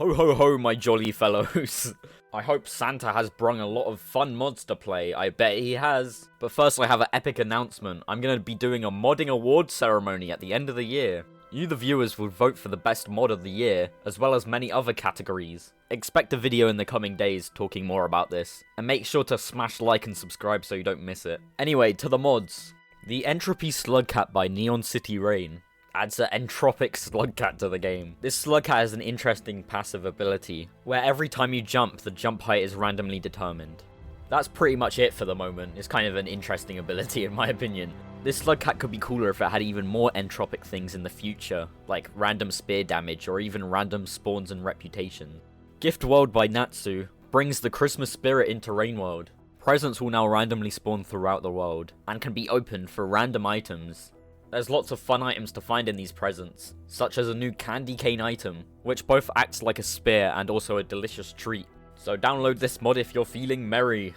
Ho ho ho, my jolly fellows. I hope Santa has brung a lot of fun mods to play, I bet he has. But first I have an epic announcement. I'm going to be doing a modding awards ceremony at the end of the year. You the viewers will vote for the best mod of the year, as well as many other categories. Expect a video in the coming days talking more about this, and make sure to smash like and subscribe so you don't miss it. Anyway, to the mods. The Entropy Slugcat by NeonCityRain adds an entropic Slugcat to the game. This Slugcat has an interesting passive ability, where every time you jump, the jump height is randomly determined. That's pretty much it for the moment. It's kind of an interesting ability in my opinion. This Slugcat could be cooler if it had even more entropic things in the future, like random spear damage or even random spawns and reputation. Gift World by Nacu brings the Christmas spirit into Rain World. Presents will now randomly spawn throughout the world, and can be opened for random items. There's lots of fun items to find in these presents, such as a new candy cane item, which both acts like a spear and also a delicious treat. So download this mod if you're feeling merry.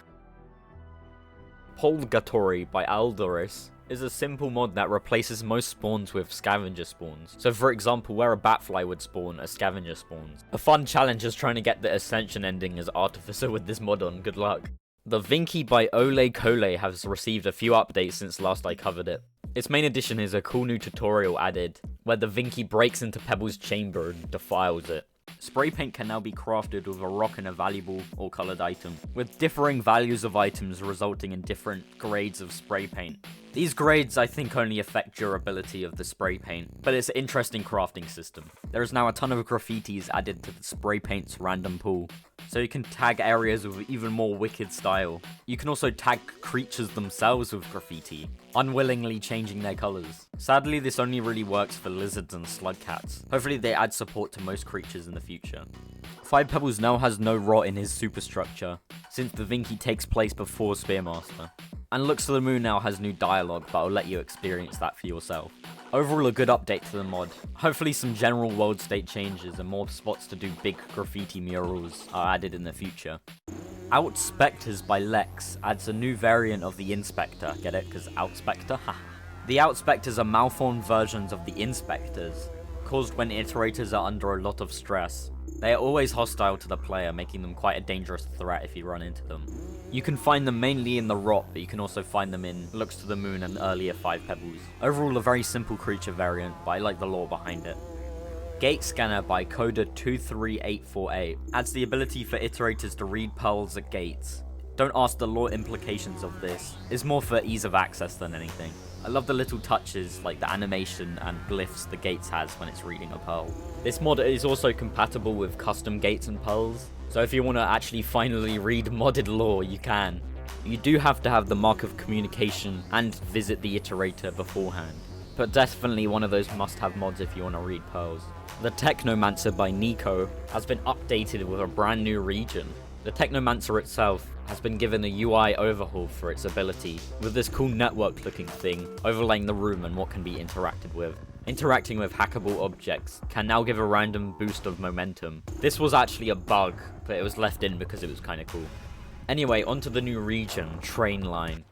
Porlgatory by Alduris is a simple mod that replaces most spawns with scavenger spawns. So for example, where a batfly would spawn, a scavenger spawns. A fun challenge is trying to get the Ascension ending as Artificer with this mod on, good luck. The Vinki by OlayColay has received a few updates since last I covered it. Its main addition is a cool new tutorial added, where the Vinki breaks into Pebble's chamber and defiles it. Spray paint can now be crafted with a rock and a valuable or coloured item, with differing values of items resulting in different grades of spray paint. These grades I think only affect durability of the spray paint, but it's an interesting crafting system. There is now a ton of graffitis added to the spray paint's random pool, so you can tag areas with even more wicked style. You can also tag creatures themselves with graffiti, unwillingly changing their colours. Sadly, this only really works for lizards and slugcats. Hopefully they add support to most creatures in the future. 5 Pebbles now has no rot in his superstructure, since the Vinki takes place before Spearmaster. And Looks to the Moon now has new dialogue, but I'll let you experience that for yourself. Overall, a good update to the mod. Hopefully some general world state changes and more spots to do big graffiti murals are added in the future. Outspectors by Lex adds a new variant of the Inspector. Get it? Because Outspector? The Outspectors are malformed versions of the Inspectors, caused when iterators are under a lot of stress. They are always hostile to the player, making them quite a dangerous threat if you run into them. You can find them mainly in the Rot, but you can also find them in Looks to the Moon and earlier 5 Pebbles. Overall, a very simple creature variant, but I like the lore behind it. Gate Scanner by Coder 23848 adds the ability for iterators to read pearls at gates. Don't ask the lore implications of this, it's more for ease of access than anything. I love the little touches like the animation and glyphs the gates has when it's reading a pearl. This mod is also compatible with custom gates and pearls, so if you want to actually finally read modded lore, you can. You do have to have the Mark of Communication and visit the iterator beforehand, but definitely one of those must-have mods if you want to read pearls. The Technomancer by Niko has been updated with a brand new region. The Technomancer itself has been given a UI overhaul for its ability, with this cool network looking thing overlaying the room and what can be interacted with. Interacting with hackable objects can now give a random boost of momentum. This was actually a bug, but it was left in because it was kinda cool. Anyway, onto the new region, Train Line.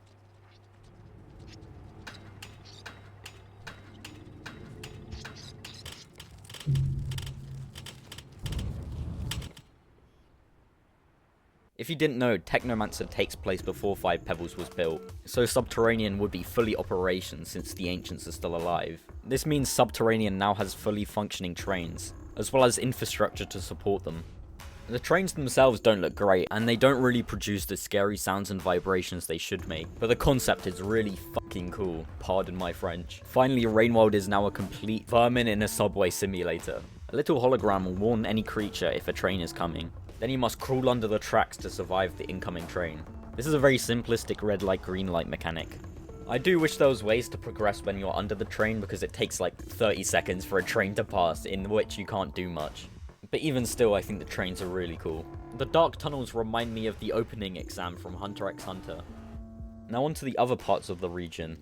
If you didn't know, Technomancer takes place before 5 Pebbles was built, so Subterranean would be fully operational since the Ancients are still alive. This means Subterranean now has fully functioning trains, as well as infrastructure to support them. The trains themselves don't look great, and they don't really produce the scary sounds and vibrations they should make, but the concept is really fucking cool, pardon my French. Finally, Rainworld is now a complete vermin in a subway simulator. A little hologram will warn any creature if a train is coming. Then you must crawl under the tracks to survive the incoming train. This is a very simplistic red light green light mechanic. I do wish there was ways to progress when you're under the train because it takes like 30 seconds for a train to pass, in which you can't do much. But even still, I think the trains are really cool. The dark tunnels remind me of the opening exam from Hunter x Hunter. Now on to the other parts of the region.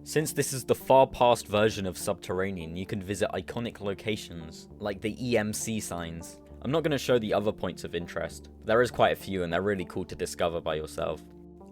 Since this is the far past version of Subterranean, you can visit iconic locations, like the EMC signs. I'm not going to show the other points of interest. There is quite a few and they're really cool to discover by yourself.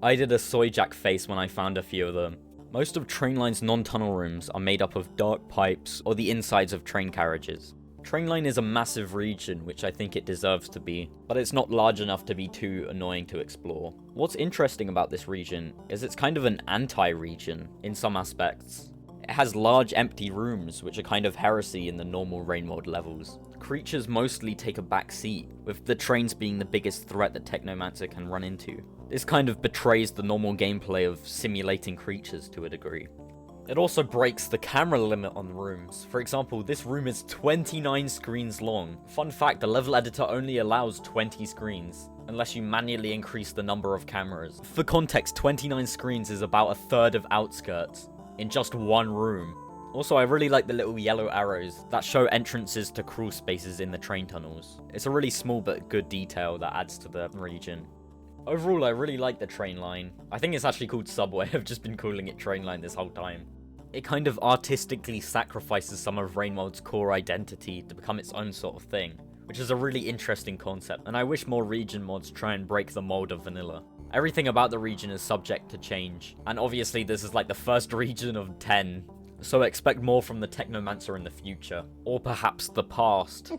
I did a soy jack face when I found a few of them. Most of Trainline's non-tunnel rooms are made up of dark pipes or the insides of train carriages. Trainline is a massive region, which I think it deserves to be, but it's not large enough to be too annoying to explore. What's interesting about this region is it's kind of an anti-region in some aspects. It has large empty rooms, which are kind of heresy in the normal rain mode levels. Creatures mostly take a back seat, with the trains being the biggest threat that Technomancer can run into. This kind of betrays the normal gameplay of simulating creatures to a degree. It also breaks the camera limit on rooms. For example, this room is 29 screens long. Fun fact, the level editor only allows 20 screens, unless you manually increase the number of cameras. For context, 29 screens is about a third of Outskirts, in just one room. Also, I really like the little yellow arrows that show entrances to crawl spaces in the train tunnels. It's a really small but good detail that adds to the region. Overall, I really like the train line. I think it's actually called Subway. I've just been calling it train line this whole time. It kind of artistically sacrifices some of Rain Mode's core identity to become its own sort of thing, which is a really interesting concept, and I wish more region mods try and break the mold of vanilla. Everything about the region is subject to change, and obviously this is like the first region of 10, so expect more from the Technomancer in the future, or perhaps the past.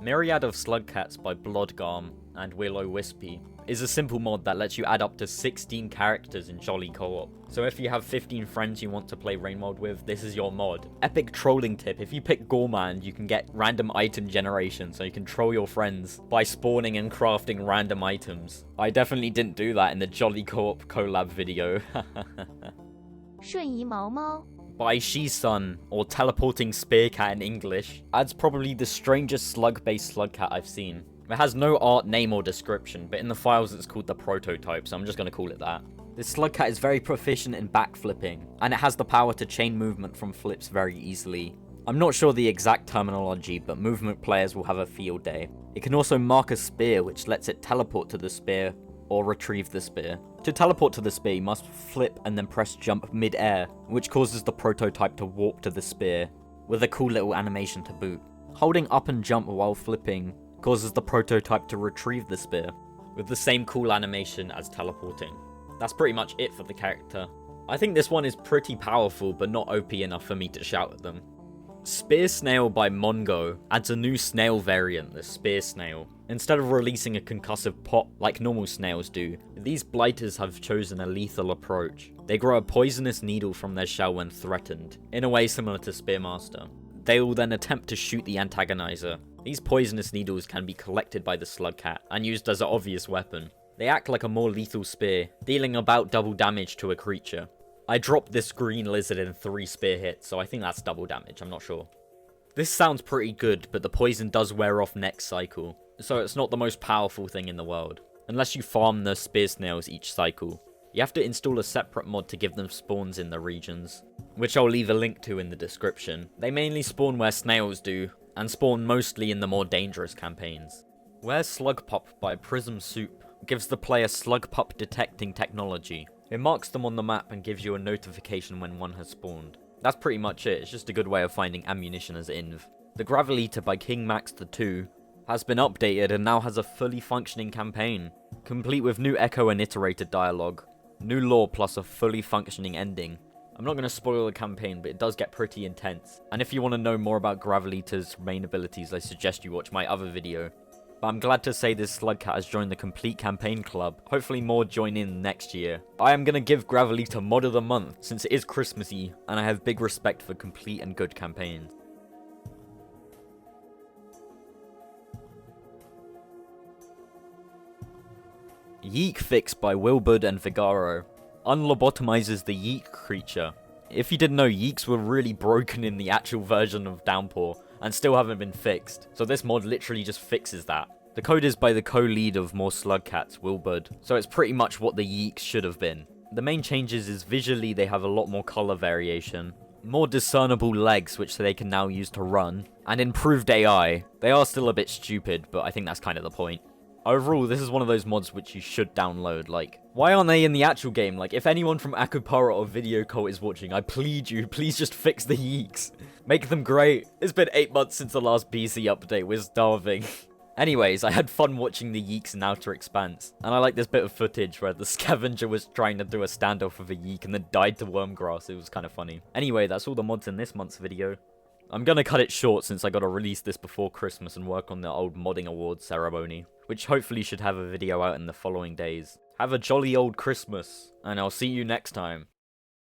Myriad of Slugcats by Blodhgarm and WillowWispy is a simple mod that lets you add up to 16 characters in Jolly co-op. So if you have 15 friends you want to play rain mode with, this is your mod. Epic trolling tip, if you pick Gourmand, you can get random item generation, so you can troll your friends by spawning and crafting random items. I definitely didn't do that in the Jolly co-op collab video. 瞬移矛猫 by SHISUN, or Teleporting Spear Cat in English, adds probably the strangest slug-based Slugcat I've seen. It has no art, name, or description, but in the files it's called the prototype, so I'm just going to call it that. This Slugcat is very proficient in backflipping, and it has the power to chain movement from flips very easily. I'm not sure the exact terminology, but movement players will have a field day. It can also mark a spear, which lets it teleport to the spear, or retrieve the spear. To teleport to the spear, you must flip and then press jump mid-air, which causes the prototype to warp to the spear, with a cool little animation to boot. Holding up and jump while flipping causes the prototype to retrieve the spear, with the same cool animation as teleporting. That's pretty much it for the character. I think this one is pretty powerful, but not OP enough for me to shout at them. Spear Snail by Monngo adds a new snail variant, the Spear Snail. Instead of releasing a concussive pop like normal snails do, these blighters have chosen a lethal approach. They grow a poisonous needle from their shell when threatened, in a way similar to Spearmaster. They will then attempt to shoot the antagonizer. These poisonous needles can be collected by the Slugcat and used as an obvious weapon. They act like a more lethal spear, dealing about double damage to a creature. I dropped this green lizard in 3 spear hits, so I think that's double damage, I'm not sure. This sounds pretty good, but the poison does wear off next cycle, so it's not the most powerful thing in the world, unless you farm the spear snails each cycle. You have to install a separate mod to give them spawns in the regions, which I'll leave a link to in the description. They mainly spawn where snails do, and spawn mostly in the more dangerous campaigns. Where's Slugpup by Prismsoup gives the player Slugpup detecting technology. It marks them on the map and gives you a notification when one has spawned. That's pretty much it, it's just a good way of finding ammunition as inv. The Gravelita by King Max the 2 has been updated and now has a fully functioning campaign, complete with new echo and iterated dialogue, new lore plus a fully functioning ending. I'm not going to spoil the campaign, but it does get pretty intense, and if you want to know more about Gravelita's main abilities, I suggest you watch my other video. But I'm glad to say this Slugcat has joined the complete campaign club. Hopefully more join in next year. I am going to give Gravelita Mod of the Month, since it is Christmassy, and I have big respect for complete and good campaigns. Yeek fix by Willburd and Vigaro unlobotomizes the Yeek creature. If you didn't know, Yeeks were really broken in the actual version of Downpour, and still haven't been fixed, so this mod literally just fixes that. The code is by the co-lead of more Slugcats, Willburd, so it's pretty much what the Yeeks should have been. The main changes is visually they have a lot more colour variation, more discernible legs which they can now use to run, and improved AI. They are still a bit stupid, but I think that's kind of the point. Overall, this is one of those mods which you should download. Like, why aren't they in the actual game? Like, if anyone from Akupara or Video Cult is watching, I plead you, please just fix the Yeeks. Make them great. It's been 8 months since the last BC update, we're starving. Anyways, I had fun watching the Yeeks in Outer Expanse, and I like this bit of footage where the scavenger was trying to do a standoff with a Yeek and then died to Wormgrass. It was kind of funny. Anyway, that's all the mods in this month's video. I'm gonna cut it short since I gotta release this before Christmas and work on the old modding awards ceremony, which hopefully should have a video out in the following days. Have a jolly old Christmas, and I'll see you next time.